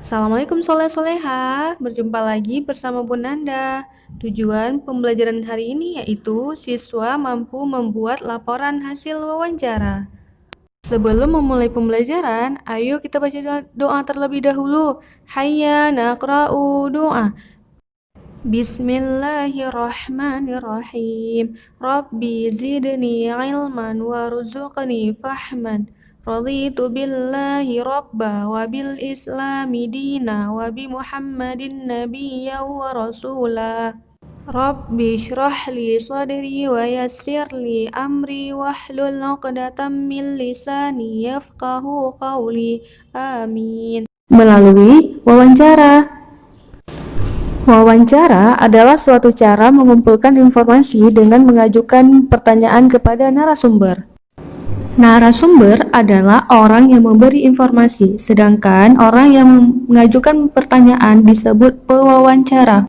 Assalamualaikum soleh-soleha, berjumpa lagi bersama Bu Nanda. Tujuan pembelajaran hari ini yaitu siswa mampu membuat laporan hasil wawancara. Sebelum memulai pembelajaran, ayo kita baca doa terlebih dahulu. Hayya naqra'u doa. Bismillahirrahmanirrahim. Rabbi zidni ilman warzuqni fahman. Raditu billahi rabba wa bil islami dina wa bi Muhammadin nabiyya wa rasula. Rabbi shrah li sadri wa yassir li amri wahlul 'uqdatam min lisani yafqahu qawli. Amin. Melalui wawancara. Wawancara adalah suatu cara mengumpulkan informasi dengan mengajukan pertanyaan kepada narasumber. Narasumber adalah orang yang memberi informasi, sedangkan orang yang mengajukan pertanyaan disebut pewawancara.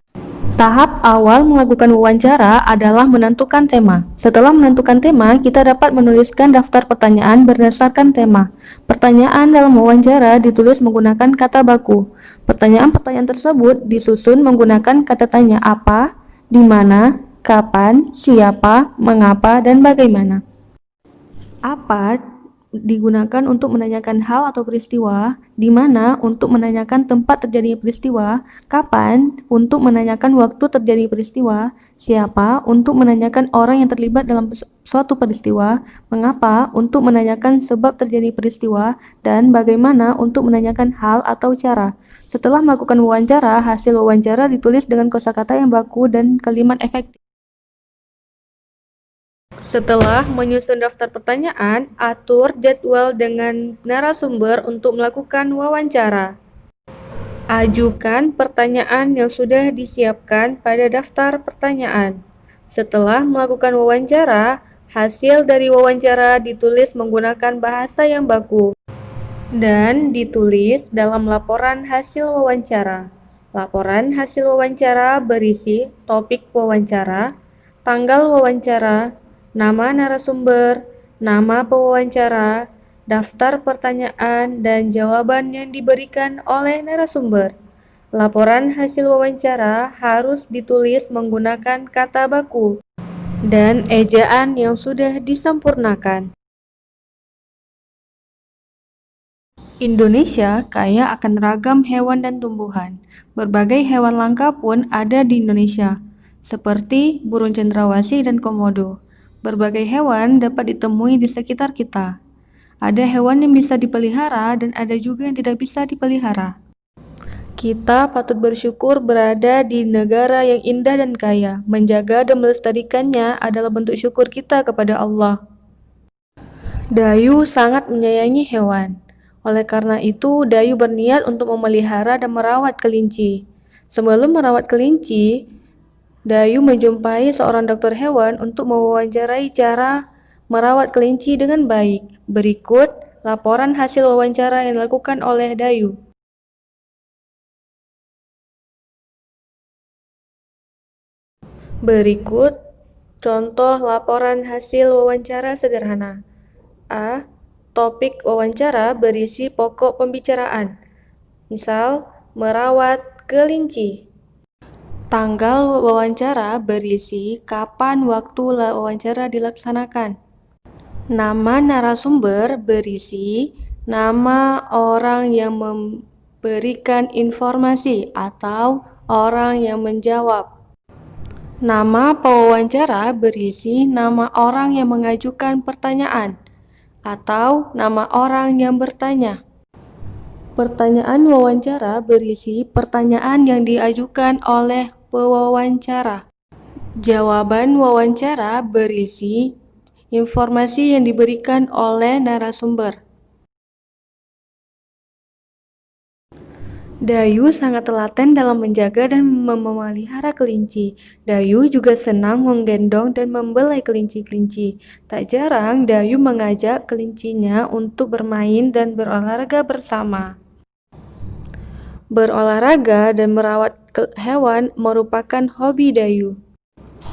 Tahap awal melakukan wawancara adalah menentukan tema. Setelah menentukan tema, kita dapat menuliskan daftar pertanyaan berdasarkan tema. Pertanyaan dalam wawancara ditulis menggunakan kata baku. Pertanyaan-pertanyaan tersebut disusun menggunakan kata tanya apa, di mana, kapan, siapa, mengapa, dan bagaimana. Apa digunakan untuk menanyakan hal atau peristiwa, di mana untuk menanyakan tempat terjadinya peristiwa, kapan untuk menanyakan waktu terjadi peristiwa, siapa untuk menanyakan orang yang terlibat dalam suatu peristiwa, mengapa untuk menanyakan sebab terjadi peristiwa, dan bagaimana untuk menanyakan hal atau cara. Setelah melakukan wawancara, hasil wawancara ditulis dengan kosakata yang baku dan kalimat efektif. Setelah menyusun daftar pertanyaan, atur jadwal dengan narasumber untuk melakukan wawancara. Ajukan pertanyaan yang sudah disiapkan pada daftar pertanyaan. Setelah melakukan wawancara, hasil dari wawancara ditulis menggunakan bahasa yang baku dan ditulis dalam laporan hasil wawancara. Laporan hasil wawancara berisi topik wawancara, tanggal wawancara, nama narasumber, nama pewawancara, daftar pertanyaan, dan jawaban yang diberikan oleh narasumber. Laporan hasil wawancara harus ditulis menggunakan kata baku dan ejaan yang sudah disempurnakan. Indonesia kaya akan ragam hewan dan tumbuhan. Berbagai hewan langka pun ada di Indonesia, seperti burung cendrawasih dan komodo. Berbagai hewan dapat ditemui di sekitar kita. Ada hewan yang bisa dipelihara dan ada juga yang tidak bisa dipelihara. Kita patut bersyukur berada di negara yang indah dan kaya. Menjaga dan melestarikannya adalah bentuk syukur kita kepada Allah. Dayu sangat menyayangi hewan. Oleh karena itu, Dayu berniat untuk memelihara dan merawat kelinci. Sebelum merawat kelinci, Dayu menjumpai seorang dokter hewan untuk mewawancarai cara merawat kelinci dengan baik. Berikut laporan hasil wawancara yang dilakukan oleh Dayu. Berikut contoh laporan hasil wawancara sederhana. A. Topik wawancara berisi pokok pembicaraan. Misal, merawat kelinci. Tanggal wawancara berisi kapan waktu wawancara dilaksanakan. Nama narasumber berisi nama orang yang memberikan informasi atau orang yang menjawab. Nama pewawancara berisi nama orang yang mengajukan pertanyaan atau nama orang yang bertanya. Pertanyaan wawancara berisi pertanyaan yang diajukan oleh pewawancara. Jawaban wawancara berisi informasi yang diberikan oleh narasumber. Dayu sangat telaten dalam menjaga dan memelihara kelinci. Dayu juga senang menggendong dan membelai kelinci-kelinci. Tak jarang Dayu mengajak kelincinya untuk bermain dan berolahraga bersama. Berolahraga dan merawat hewan merupakan hobi Dayu.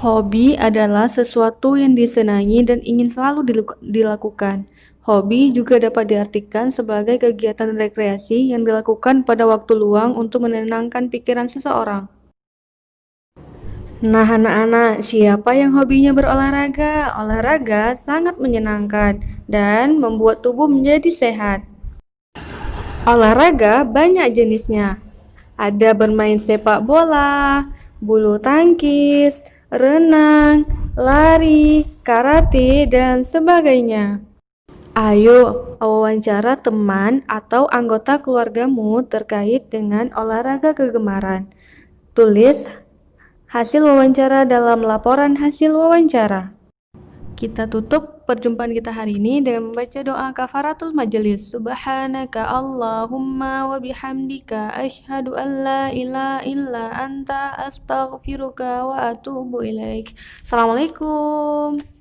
Hobi adalah sesuatu yang disenangi dan ingin selalu dilakukan. Hobi juga dapat diartikan sebagai kegiatan rekreasi yang dilakukan pada waktu luang untuk menenangkan pikiran seseorang. Nah, anak-anak, siapa yang hobinya berolahraga? Olahraga sangat menyenangkan dan membuat tubuh menjadi sehat. Olahraga banyak jenisnya. Ada bermain sepak bola, bulu tangkis, renang, lari, karate, dan sebagainya. Ayo, wawancara teman atau anggota keluargamu terkait dengan olahraga kegemaran. Tulis hasil wawancara dalam laporan hasil wawancara. Kita tutup perjumpaan kita hari ini dengan membaca doa kafaratul majelis. Subhanaka Allahumma wa bihamdika asyhadu an la ilaha illa anta astaghfiruka wa atubu ilaik. Assalamualaikum.